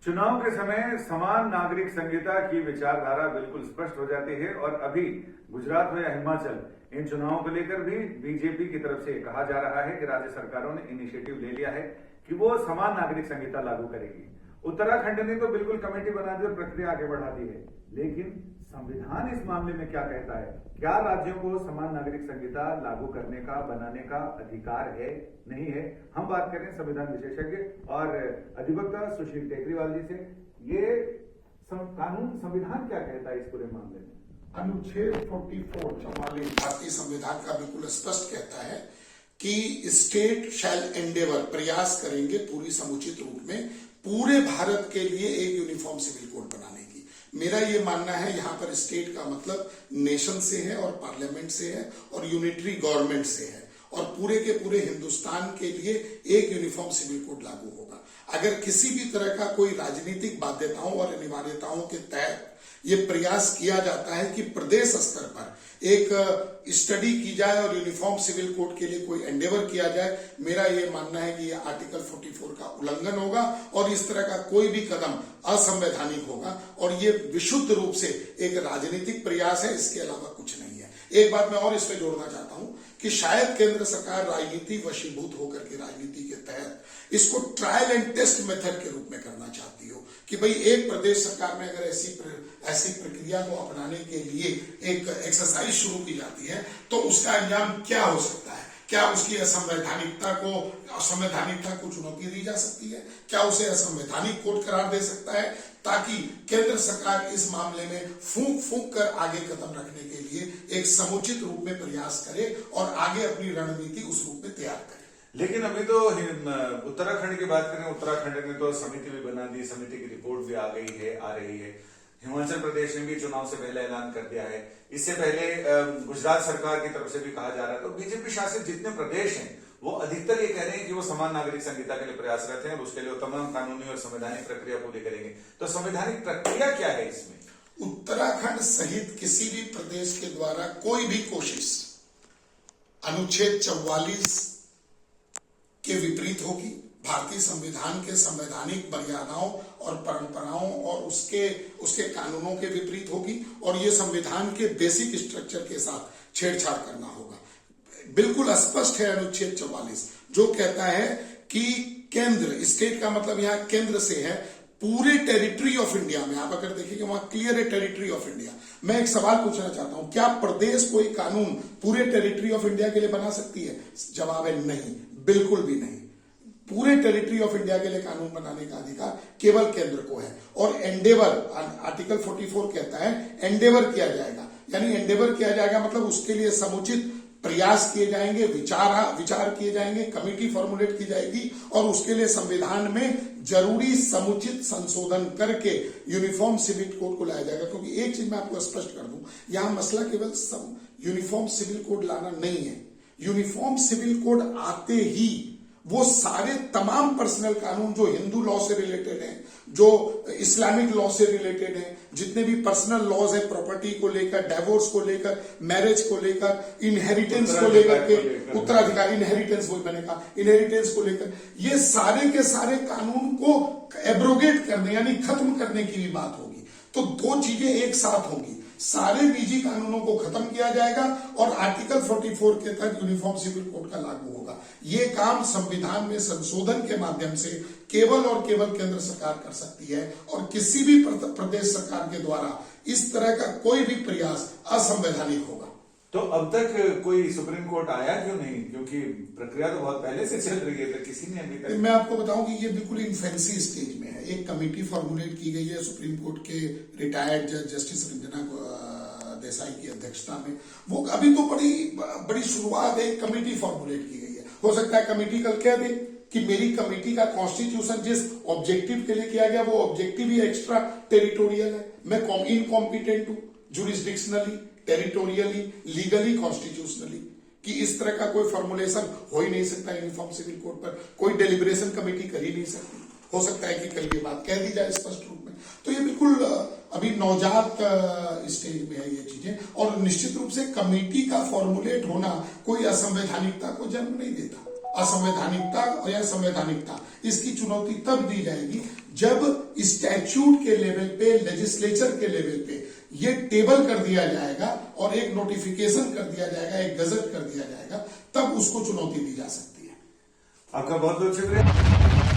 चुनाव के समय समान नागरिक संहिता की विचारधारा बिल्कुल स्पष्ट हो जाती है और अभी गुजरात हो या हिमाचल इन चुनावों को लेकर भी बीजेपी की तरफ से कहा जा रहा है कि राज्य सरकारों ने इनिशिएटिव ले लिया है कि वो समान नागरिक संहिता लागू करेगी। उत्तराखंड ने तो बिल्कुल कमेटी बना दी और प्रक्रिया आगे बढ़ा दी है, लेकिन संविधान इस मामले में क्या कहता है? क्या राज्यों को समान नागरिक संहिता लागू करने का, बनाने का अधिकार है, नहीं है? हम बात करें संविधान विशेषज्ञ और अधिवक्ता सुशील टेकरीवाल जी से। ये कानून संविधान क्या कहता है इस पूरे मामले में? अनुच्छेद 44 भारतीय संविधान का बिल्कुल स्पष्ट कहता है कि स्टेट शैल एंडेवर, प्रयास करेंगे पूरी समुचित रूप में पूरे भारत के लिए एक यूनिफॉर्म सिविल कोड बनाने की। मेरा ये मानना है यहाँ पर स्टेट का मतलब नेशन से है और पार्लियामेंट से है और यूनिटरी गवर्नमेंट से है और पूरे के पूरे हिंदुस्तान के लिए एक यूनिफॉर्म सिविल कोड लागू होगा। अगर किसी भी तरह का कोई राजनीतिक बाध्यताओं और अनिवार्यताओं के तहत ये प्रयास किया जाता है कि प्रदेश स्तर पर एक स्टडी की जाए और यूनिफॉर्म सिविल कोड के लिए कोई एंडेवर किया जाए, मेरा ये मानना है कि ये आर्टिकल 44 का उल्लंघन होगा और इस तरह का कोई भी कदम असंवैधानिक होगा और ये विशुद्ध रूप से एक राजनीतिक प्रयास है, इसके अलावा कुछ नहीं है। एक बात मैं और इसमें जोड़ना चाहता हूं कि शायद केंद्र सरकार राजनीति वशीभूत होकर के राजनीति के तहत इसको ट्रायल एंड टेस्ट मेथड के रूप में करना चाहती हो कि भाई एक प्रदेश सरकार में अगर ऐसी प्रक्रिया को अपनाने के लिए एक एक्सरसाइज शुरू की जाती है तो उसका अंजाम क्या हो सकता है। क्या उसकी असंवैधानिकता को चुनौती दी जा सकती है? क्या उसे असंवैधानिक कोड करार दे सकता है, ताकि केंद्र सरकार इस मामले में फूंक कर आगे कदम रखने के लिए एक समुचित रूप में प्रयास करे और आगे अपनी रणनीति उस रूप में तैयार करे। लेकिन अभी तो उत्तराखंड की बात करें, उत्तराखंड ने तो समिति भी बना दी, समिति की रिपोर्ट भी आ रही है। हिमाचल प्रदेश ने भी चुनाव से पहले ऐलान कर दिया है। इससे पहले गुजरात सरकार की तरफ से भी कहा जा रहा है। तो बीजेपी शासित जितने प्रदेश हैं वो अधिकतर ये कह रहे हैं कि वो समान नागरिक संहिता के लिए प्रयासरत हैं और उसके लिए वो तमाम कानूनी और संवैधानिक प्रक्रिया पूरी करेंगे। तो संवैधानिक प्रक्रिया क्या है इसमें? उत्तराखंड सहित किसी भी प्रदेश के द्वारा कोई भी कोशिश अनुच्छेद 44 के विपरीत होगी, भारतीय संविधान के संवैधानिक मर्यादाओं और परंपराओं और उसके कानूनों के विपरीत होगी और ये संविधान के बेसिक स्ट्रक्चर के साथ छेड़छाड़ करना होगा। बिल्कुल स्पष्ट है अनुच्छेद 44 जो कहता है कि केंद्र, स्टेट का मतलब यहाँ केंद्र से है, पूरे टेरिटरी ऑफ इंडिया में, आप अगर देखेंगे वहां क्लियर है टेरिटरी ऑफ इंडिया। मैं एक सवाल पूछना चाहता हूं, क्या प्रदेश कोई कानून पूरे टेरिटरी ऑफ इंडिया के लिए बना सकती है? जवाब है नहीं, बिल्कुल भी नहीं। पूरे टेरिटरी ऑफ इंडिया के लिए कानून बनाने का अधिकार केवल केंद्र को है और एंडेवर, आर्टिकल 44 कहता है एंडेवर किया जाएगा, यानी एंडेवर किया जाएगा मतलब उसके लिए समुचित प्रयास किए जाएंगे, विचार किए जाएंगे, कमेटी फॉर्मुलेट की जाएगी और उसके लिए संविधान में जरूरी समुचित संशोधन करके यूनिफॉर्म सिविल कोड को लाया जाएगा। क्योंकि एक चीज मैं आपको स्पष्ट कर दूं, यहां मसला केवल यूनिफॉर्म सिविल कोड लाना नहीं है। यूनिफॉर्म सिविल कोड आते ही वो सारे तमाम पर्सनल कानून जो हिंदू लॉ से रिलेटेड हैं, जो इस्लामिक लॉ से रिलेटेड हैं, जितने भी पर्सनल लॉज हैं प्रॉपर्टी को लेकर, डाइवोर्स को लेकर, मैरिज को लेकर, इनहेरिटेंस को लेकर के, उत्तराधिकारी इनहेरिटेंस वही बनेगा, इनहेरिटेंस को लेकर, ये सारे के सारे कानून को एब्रोगेट करने यानी खत्म करने की भी बात होगी। तो दो चीजें एक साथ होंगी, सारे निजी कानूनों को खत्म किया जाएगा और आर्टिकल 44 के तहत यूनिफॉर्म सिविल कोड का लागू होगा। ये काम संविधान में संशोधन के माध्यम से केवल और केवल केंद्र सरकार कर सकती है और किसी भी प्रदेश सरकार के द्वारा इस तरह का कोई भी प्रयास असंवैधानिक होगा। तो अब तक कोई सुप्रीम कोर्ट आया क्यों नहीं? क्योंकि प्रक्रिया तो बहुत पहले से चल रही है, तो किसी ने अभी तक। मैं आपको बताऊं कि ये बिल्कुल इन्फेंसी स्टेज में है। एक कमेटी फॉर्मुलेट की गई है सुप्रीम कोर्ट के रिटायर्ड जज जस्टिस रंजना देसाई की अध्यक्षता में। वो अभी तो बड़ी शुरुआत है, कमेटी फॉर्मुलेट की गई है। हो सकता है कमेटी कल कह दे कि मेरी कमेटी का कॉन्स्टिट्यूशन जिस ऑब्जेक्टिव के लिए किया गया वो ऑब्जेक्टिव ही एक्स्ट्रा टेरिटोरियल है, मैं इनकॉम्पिटेंट हूं जुरिस्डिक्शनली, टेरिटोरियली, लीगली, कॉन्स्टिट्यूशनली, कि इस तरह का कोई फॉर्मुलेशन हो ही नहीं सकता यूनिफॉर्म सिविल कोड पर, कोई डेलिब्रेशन कमेटी कर ही नहीं सकती। हो सकता है कि कल ये बात कह दी जाए स्पष्ट रूप में। तो ये बिल्कुल अभी नवजात स्टेज में है ये चीजें, और निश्चित रूप से कमेटी का फॉर्मुलेट होना कोई असंवैधानिकता को जन्म नहीं देता। असंवैधानिकता या संवैधानिकता इसकी चुनौती तब दी जाएगी जब स्टैच्यूट के लेवल पे, लेजिस्लेचर के लेवल पे ये टेबल कर दिया जाएगा और एक नोटिफिकेशन कर दिया जाएगा, एक गजट कर दिया जाएगा, तब उसको चुनौती दी जा सकती है। आपका बहुत बहुत शुक्रिया।